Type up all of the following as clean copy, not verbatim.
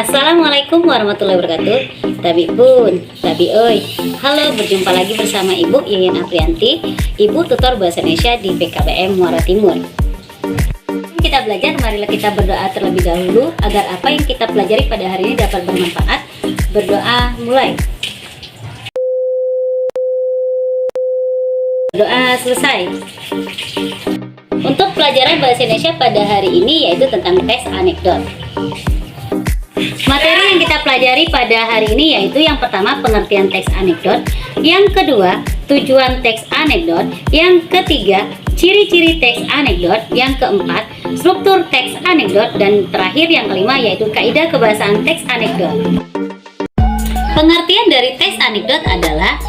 Assalamualaikum warahmatullahi wabarakatuh. Tabi pun, tabi oi. Halo, berjumpa lagi bersama Ibu Yeyen Aprianti, Ibu tutor Bahasa Indonesia di PKBM Muara Timur. Kita belajar, marilah kita berdoa terlebih dahulu agar apa yang kita pelajari pada hari ini dapat bermanfaat. Berdoa mulai. Doa selesai. Untuk pelajaran Bahasa Indonesia pada hari ini yaitu tentang teks anekdot. Materi yang kita pelajari pada hari ini yaitu yang pertama pengertian teks anekdot, yang kedua tujuan teks anekdot, yang ketiga ciri-ciri teks anekdot, yang keempat struktur teks anekdot, dan terakhir yang kelima yaitu kaidah kebahasaan teks anekdot. Pengertian dari teks anekdot adalah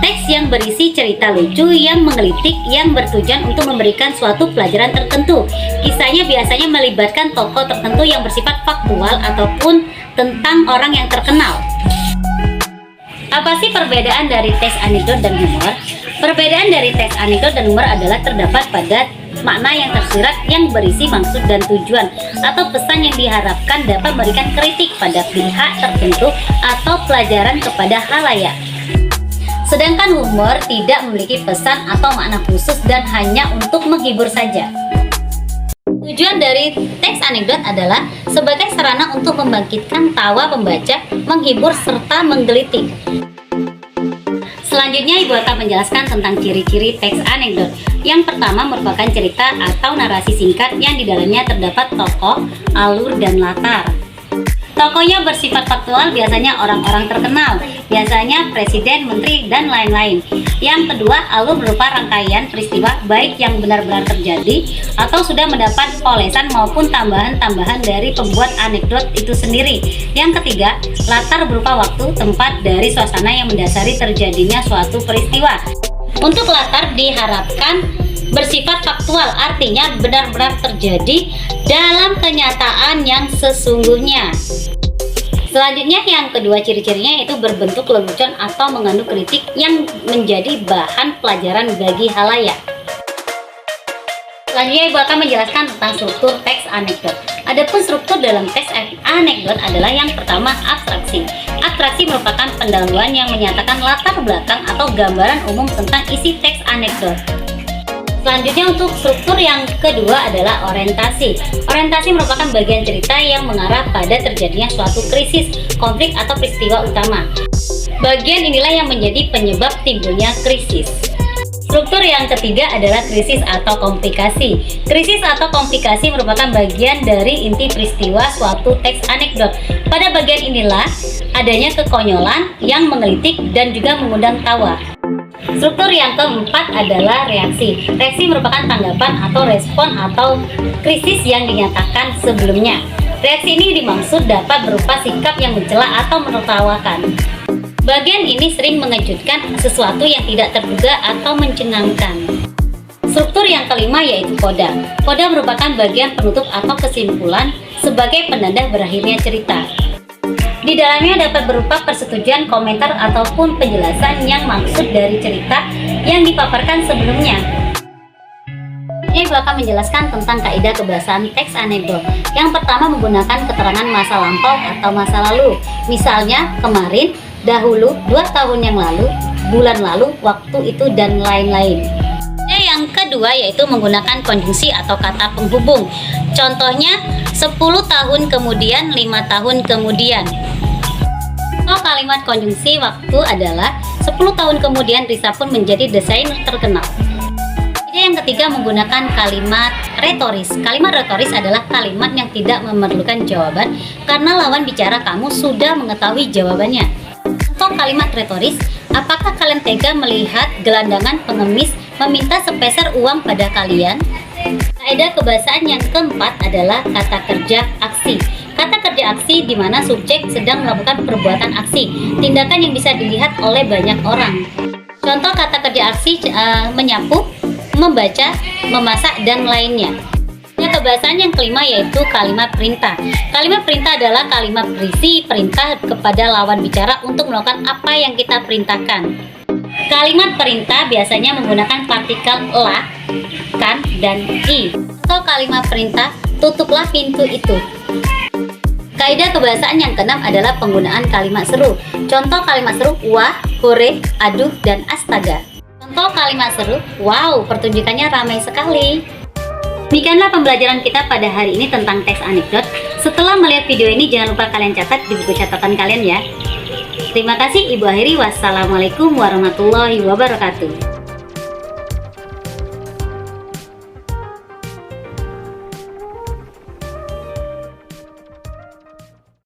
teks yang berisi cerita lucu yang menggelitik yang bertujuan untuk memberikan suatu pelajaran tertentu. Kisahnya biasanya melibatkan tokoh tertentu yang bersifat faktual ataupun tentang orang yang terkenal. Apa sih perbedaan dari teks anekdot dan humor? Perbedaan dari teks anekdot dan humor adalah terdapat pada makna yang tersirat yang berisi maksud dan tujuan atau pesan yang diharapkan dapat memberikan kritik pada pihak tertentu atau pelajaran kepada khalayak. Sedangkan humor tidak memiliki pesan atau makna khusus dan hanya untuk menghibur saja. Tujuan dari teks anekdot adalah sebagai sarana untuk membangkitkan tawa pembaca, menghibur serta menggelitik. Selanjutnya Ibu akan menjelaskan tentang ciri-ciri teks anekdot. Yang pertama merupakan cerita atau narasi singkat yang di dalamnya terdapat tokoh, alur, dan latar. Tokohnya bersifat faktual, biasanya orang-orang terkenal, biasanya presiden, menteri, dan lain-lain. Yang kedua, alur berupa rangkaian peristiwa baik yang benar-benar terjadi atau sudah mendapat polesan maupun tambahan-tambahan dari pembuat anekdot itu sendiri. Yang ketiga, latar berupa waktu, tempat, dari suasana yang mendasari terjadinya suatu peristiwa. Untuk latar diharapkan bersifat faktual, artinya benar-benar terjadi dalam kenyataan yang sesungguhnya. Selanjutnya yang kedua ciri-cirinya yaitu berbentuk lelucon atau mengandung kritik yang menjadi bahan pelajaran bagi khalayak. Selanjutnya Ibu akan menjelaskan tentang struktur teks anekdot. Adapun struktur dalam teks anekdot adalah yang pertama abstraksi. Abstraksi merupakan pendahuluan yang menyatakan latar belakang atau gambaran umum tentang isi teks anekdot. Selanjutnya untuk struktur yang kedua adalah orientasi. Orientasi merupakan bagian cerita yang mengarah pada terjadinya suatu krisis, konflik, atau peristiwa utama. Bagian inilah yang menjadi penyebab timbulnya krisis. Struktur yang ketiga adalah krisis atau komplikasi. Krisis atau komplikasi merupakan bagian dari inti peristiwa suatu teks anekdot. Pada bagian inilah adanya kekonyolan yang menggelitik dan juga mengundang tawa. Struktur yang keempat adalah reaksi. Reaksi merupakan tanggapan atau respon atau krisis yang dinyatakan sebelumnya. Reaksi ini dimaksud dapat berupa sikap yang mencela atau menertawakan. Bagian ini sering mengejutkan, sesuatu yang tidak terduga atau mencengangkan. Struktur yang kelima yaitu koda. Koda merupakan bagian penutup atau kesimpulan sebagai penanda berakhirnya cerita. Di dalamnya dapat berupa persetujuan, komentar, ataupun penjelasan yang maksud dari cerita yang dipaparkan sebelumnya. Ibu akan menjelaskan tentang kaidah kebahasaan teks anekdot. Yang pertama menggunakan keterangan masa lampau atau masa lalu. Misalnya kemarin, dahulu, 2 tahun yang lalu, bulan lalu, waktu itu, dan lain-lain. Yang kedua yaitu menggunakan konjungsi atau kata penghubung. Contohnya 10 tahun kemudian, 5 tahun kemudian. Contoh kalimat konjungsi waktu adalah 10 tahun kemudian Risa pun menjadi desainer terkenal. Yang ketiga menggunakan kalimat retoris. Kalimat retoris adalah kalimat yang tidak memerlukan jawaban karena lawan bicara kamu sudah mengetahui jawabannya. Contoh kalimat retoris, apakah kalian tega melihat gelandangan pengemis meminta sepeser uang pada kalian? Kaidah kebahasaan yang keempat adalah kata kerja aksi. Kata kerja aksi di mana subjek sedang melakukan perbuatan aksi, tindakan yang bisa dilihat oleh banyak orang. Contoh kata kerja aksi menyapu, membaca, memasak, dan lainnya. Kebahasaan yang kelima yaitu kalimat perintah. Kalimat perintah adalah kalimat berisi perintah kepada lawan bicara untuk melakukan apa yang kita perintahkan. Kalimat perintah biasanya menggunakan partikel la, kan, dan i. Atau kalimat perintah, tutuplah pintu itu. Kaidah kebahasaan yang keenam adalah penggunaan kalimat seru. Contoh kalimat seru: wah, hore, aduh, dan astaga. Contoh kalimat seru: wow, pertunjukannya ramai sekali. Demikianlah pembelajaran kita pada hari ini tentang teks anekdot. Setelah melihat video ini, jangan lupa kalian catat di buku catatan kalian ya. Terima kasih, Ibu akhiri. Wassalamualaikum warahmatullahi wabarakatuh.